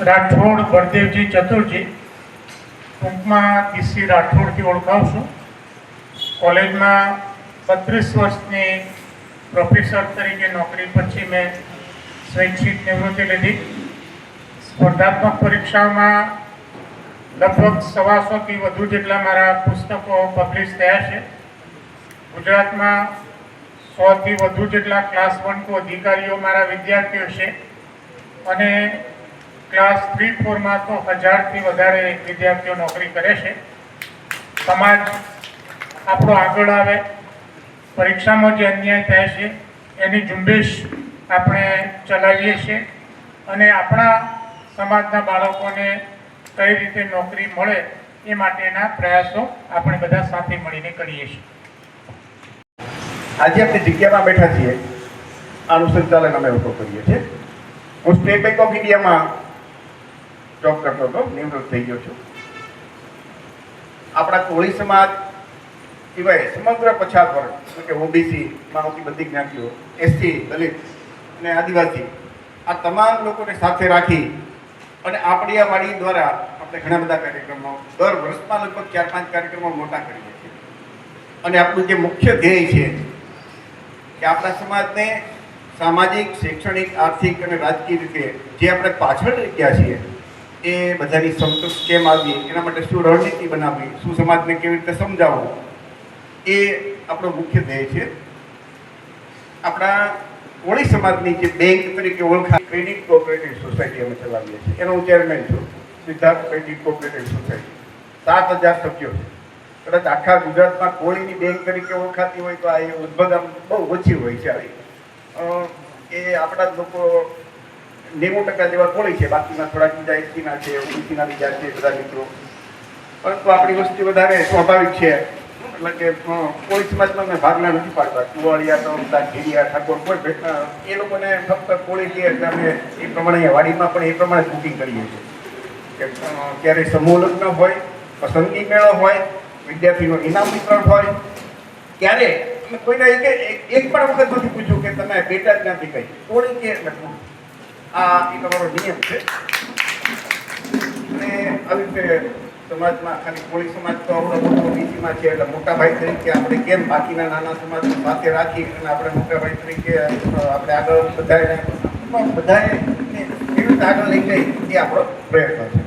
રાઠોડ બળદેવજી ચતુરજી, ટૂંકમાં ડીસી રાઠોડથી ઓળખાવશું. કોલેજમાં 32 વર્ષની પ્રોફેસર તરીકે નોકરી પછી મેં સ્વૈચ્છિક નિવૃત્તિ લીધી. સ્પર્ધાત્મક પરીક્ષાઓમાં લગભગ 125થી વધુ જેટલા મારા પુસ્તકો પબ્લિશ થયા છે. ગુજરાતમાં 100થી વધુ જેટલા ક્લાસ 1 અધિકારીઓ મારા વિદ્યાર્થીઓ છે અને ક્લાસ 3-4માં તો 1000થી વધારે વિદ્યાર્થીઓ નોકરી કરે છે. સમાજ આપણો આગળ આવે, પરીક્ષામાં જે અન્યાય થાય છે એની ઝુંબેશ આપણે ચલાવીએ છીએ અને આપણા સમાજના બાળકોને કઈ રીતે નોકરી મળે એ માટેના પ્રયાસો આપણે બધા સાથે મળીને કરીએ છીએ. આજે આપણે જગ્યામાં બેઠા છીએ, આનું સંચાલન અમે લોકો કરીએ છીએ. હું સ્ટેટ બેંક ઓફ ઇન્ડિયામાં જોબ કરતો હતો, નિવૃત્ત થઈ ગયો છું. આપણા કોળી સમાજ સિવાય સમગ્ર પછાત વર્ગ એટલે કે ઓબીસીમાં આવતી બધી જ્ઞાતિઓ, એસટી, દલિત અને આદિવાસી, આ તમામ લોકોને સાથે રાખી અને આપણી આ વાડી દ્વારા આપણે ઘણા બધા કાર્યક્રમો દર વર્ષમાં લગભગ 4-5 કાર્યક્રમો મોટા કરીએ છીએ. અને આપણું જે મુખ્ય ધ્યેય છે કે આપણા સમાજને સામાજિક, શૈક્ષણિક, આર્થિક અને રાજકીય રીતે જે આપણે પાછળ રહી ગયા છીએ એ બધાની સંતોષ કેમ આવવી, એના માટે શું રણનીતિ બનાવવી, શું સમાજને કેવી રીતે સમજાવવું, એ આપણો મુખ્ય ધ્યેય છે. આપણા કોળી સમાજની જે બેંક તરીકે ઓળખાય ક્રેડિટ કોઓપરેટિવ સોસાયટી અમે ચલાવીએ છીએ, એનો હું ચેરમેન છું. સિદ્ધાર્થ ક્રેડિટ કોઓપરેટિવ સોસાયટી 7000 સભ્યો છે. કદાચ આખા ગુજરાતમાં કોળીની બેંક તરીકે ઓળખાતી હોય તો આ લગભગ આમ બહુ ઓછી હોય છે. એ આપણા જ લોકો 90% જેવા કોળી છે, બાકીના થોડાક બીજા એસટીના છે, ઓબીસીના બીજા છે બધા મિત્રો. પરંતુ આપણી વસ્તી વધારે સ્વાભાવિક છે એટલે કે કોળી સમાજમાં અમે ભાગલા નથી પાડતા. કુવાડિયા તો બધા ઘેરિયા ઠાકોર કોઈ એ લોકોને ફક્ત કોળી કહે એટલે અમે એ પ્રમાણે વાડીમાં પણ એ પ્રમાણે બુકિંગ કરીએ છીએ કે ક્યારે સમૂહ લગ્ન હોય, પસંદગી મેળો હોય, વિદ્યાર્થીનું ઇનામ વિતરણ હોય, ત્યારે અમે કોઈને એક પણ વખત નથી પૂછ્યું કે તમે પેટા જ્ઞાતિ કઈ કોળી કે એટલે આ એક અમારો નિયમ છે. અને આવી રીતે સમાજમાં ખાલી કોળી સમાજ તો આપણો મોટો બીસીમાં છે એટલે મોટા ભાઈ તરીકે આપણે કેમ બાકીના નાના સમાજ સાથે રાખી અને આપણે મોટા ભાઈ તરીકે આપણે આગળ બધાને કેવી રીતે આગળ લઈ જઈએ એ આપણો પ્રયત્ન છે.